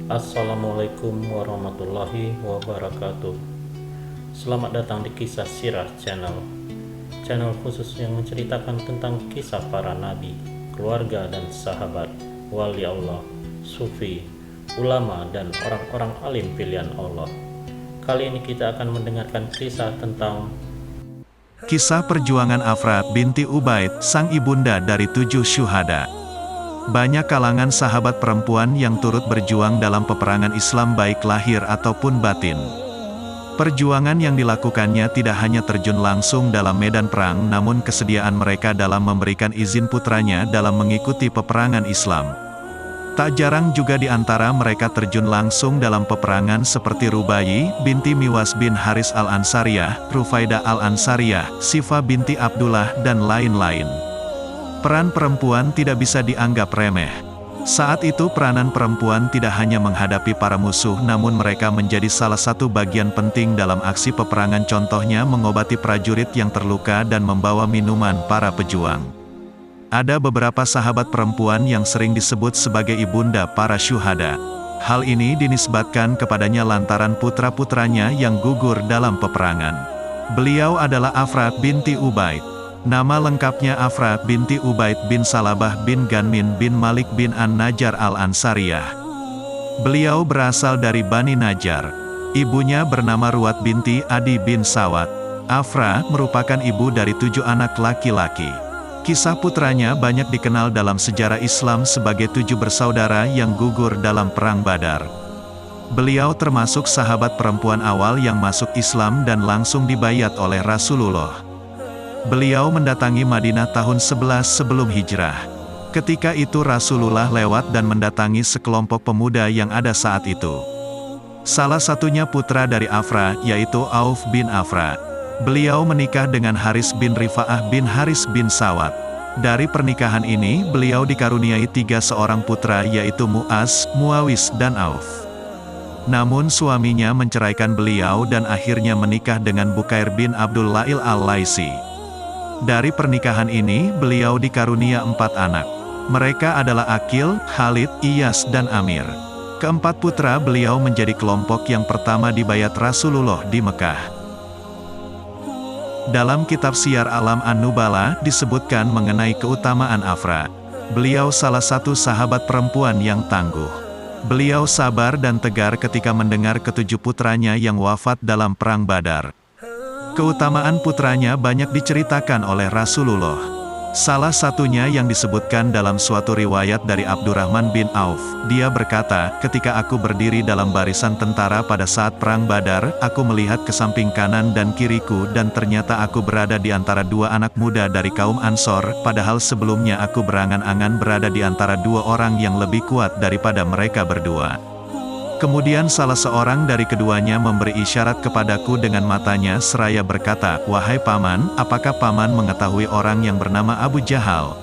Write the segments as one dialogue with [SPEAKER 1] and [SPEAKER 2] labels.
[SPEAKER 1] Assalamualaikum warahmatullahi wabarakatuh. Selamat datang di Kisah Sirah Channel. Channel khusus yang menceritakan tentang kisah para nabi, keluarga dan sahabat, wali Allah, sufi, ulama dan orang-orang alim pilihan Allah. Kali ini kita akan mendengarkan kisah tentang
[SPEAKER 2] Kisah perjuangan Afra binti Ubaid, sang ibunda dari 7 syuhada. Banyak kalangan sahabat perempuan yang turut berjuang dalam peperangan Islam baik lahir ataupun batin. Perjuangan yang dilakukannya tidak hanya terjun langsung dalam medan perang, namun kesediaan mereka dalam memberikan izin putranya dalam mengikuti peperangan Islam. Tak jarang juga di antara mereka terjun langsung dalam peperangan seperti Rubayi binti Miwas bin Haris al-Ansariyah, Rufaidah al-Ansariyah, Sifa binti Abdullah, dan lain-lain. Peran perempuan tidak bisa dianggap remeh. Saat itu peranan perempuan tidak hanya menghadapi para musuh, namun mereka menjadi salah satu bagian penting dalam aksi peperangan, contohnya mengobati prajurit yang terluka dan membawa minuman para pejuang. Ada beberapa sahabat perempuan yang sering disebut sebagai ibunda para syuhada. Hal ini dinisbatkan kepadanya lantaran putra-putranya yang gugur dalam peperangan. Beliau adalah Afra binti Ubaid. Nama lengkapnya Afra binti Ubaid bin Salabah bin Ganmin bin Malik bin An-Najjar al-Ansariyah. Beliau berasal dari Bani Najjar. Ibunya bernama Ruwat binti Adi bin Sawat. Afra merupakan ibu dari 7 anak laki-laki. Kisah putranya banyak dikenal dalam sejarah Islam sebagai 7 bersaudara yang gugur dalam Perang Badar. Beliau termasuk sahabat perempuan awal yang masuk Islam dan langsung dibayat oleh Rasulullah. Beliau mendatangi Madinah tahun 11 sebelum hijrah. Ketika itu Rasulullah lewat dan mendatangi sekelompok pemuda yang ada saat itu. Salah satunya putra dari Afra, yaitu Auf bin Afra. Beliau menikah dengan Haris bin Rifa'ah bin Haris bin Sawat. Dari pernikahan ini, beliau dikaruniai 3 seorang putra, yaitu Mu'az, Muawis, dan Auf. Namun suaminya menceraikan beliau dan akhirnya menikah dengan Bukair bin Abdul Lail al-Laisi. Dari pernikahan ini, beliau dikarunia 4 anak. Mereka adalah Akil, Khalid, Iyas, dan Amir. Keempat putra beliau menjadi kelompok yang pertama dibayat Rasulullah di Mekah. Dalam kitab Syiar Alam An-Nubala, disebutkan mengenai keutamaan Afra. Beliau salah satu sahabat perempuan yang tangguh. Beliau sabar dan tegar ketika mendengar ke-7 putranya yang wafat dalam Perang Badar. Keutamaan putranya banyak diceritakan oleh Rasulullah. Salah satunya yang disebutkan dalam suatu riwayat dari Abdurrahman bin Auf. Dia berkata, ketika aku berdiri dalam barisan tentara pada saat Perang Badar, aku melihat ke samping kanan dan kiriku dan ternyata aku berada di antara 2 anak muda dari kaum Ansor, padahal sebelumnya aku berangan-angan berada di antara 2 orang yang lebih kuat daripada mereka berdua. Kemudian salah seorang dari keduanya memberi isyarat kepadaku dengan matanya seraya berkata, "Wahai paman, apakah paman mengetahui orang yang bernama Abu Jahal?"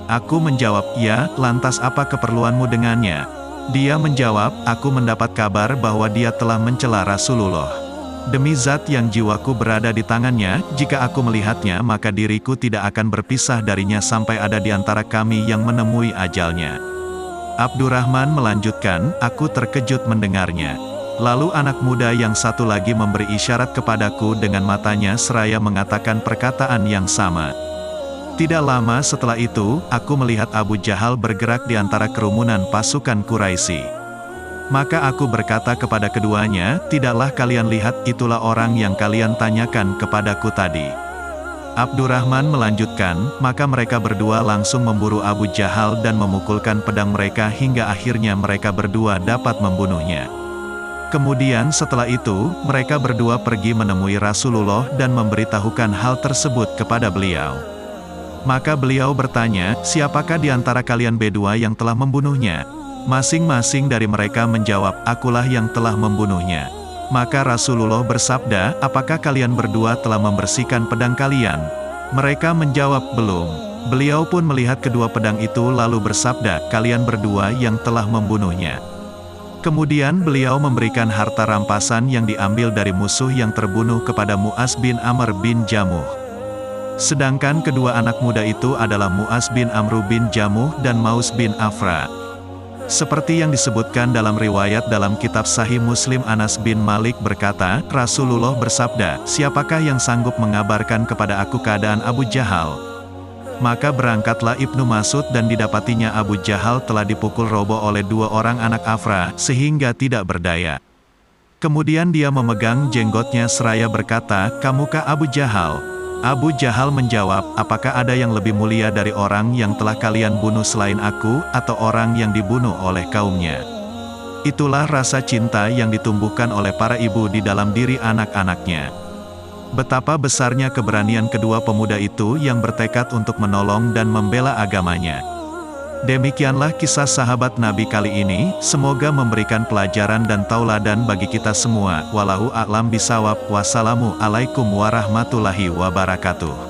[SPEAKER 2] Aku menjawab, "Ya, lantas apa keperluanmu dengannya?" Dia menjawab, "Aku mendapat kabar bahwa dia telah mencela Rasulullah. Demi zat yang jiwaku berada di tangannya, jika aku melihatnya maka diriku tidak akan berpisah darinya sampai ada di antara kami yang menemui ajalnya." Abdurrahman melanjutkan, "Aku terkejut mendengarnya." Lalu anak muda yang satu lagi memberi isyarat kepadaku dengan matanya seraya mengatakan perkataan yang sama. Tidak lama setelah itu, aku melihat Abu Jahal bergerak di antara kerumunan pasukan Quraisy. Maka aku berkata kepada keduanya, "Tidaklah kalian lihat itulah orang yang kalian tanyakan kepadaku tadi?" Abdurrahman melanjutkan, maka mereka berdua langsung memburu Abu Jahal dan memukulkan pedang mereka hingga akhirnya mereka berdua dapat membunuhnya. Kemudian setelah itu, mereka berdua pergi menemui Rasulullah dan memberitahukan hal tersebut kepada beliau. Maka beliau bertanya, "Siapakah di antara kalian berdua yang telah membunuhnya?" Masing-masing dari mereka menjawab, "Akulah yang telah membunuhnya." Maka Rasulullah bersabda, "Apakah kalian berdua telah membersihkan pedang kalian?" Mereka menjawab, "Belum." Beliau pun melihat kedua pedang itu lalu bersabda, "Kalian berdua yang telah membunuhnya." Kemudian beliau memberikan harta rampasan yang diambil dari musuh yang terbunuh kepada Mu'az bin Amr bin Jamuh. Sedangkan kedua anak muda itu adalah Mu'az bin Amru bin Jamuh dan Maus bin Afra. Seperti yang disebutkan dalam riwayat dalam kitab Sahih Muslim, Anas bin Malik berkata, Rasulullah bersabda, "Siapakah yang sanggup mengabarkan kepada aku keadaan Abu Jahal?" Maka berangkatlah Ibnu Mas'ud dan didapatinya Abu Jahal telah dipukul roboh oleh 2 orang anak Afra, sehingga tidak berdaya. Kemudian dia memegang jenggotnya seraya berkata, "Kamukah Abu Jahal?" Abu Jahal menjawab, "Apakah ada yang lebih mulia dari orang yang telah kalian bunuh selain aku, atau orang yang dibunuh oleh kaumnya?" Itulah rasa cinta yang ditumbuhkan oleh para ibu di dalam diri anak-anaknya. Betapa besarnya keberanian kedua pemuda itu yang bertekad untuk menolong dan membela agamanya. Demikianlah kisah sahabat Nabi kali ini, semoga memberikan pelajaran dan tauladan bagi kita semua. Wallahu a'lam bishawab. Wassalamu alaikum warahmatullahi wabarakatuh.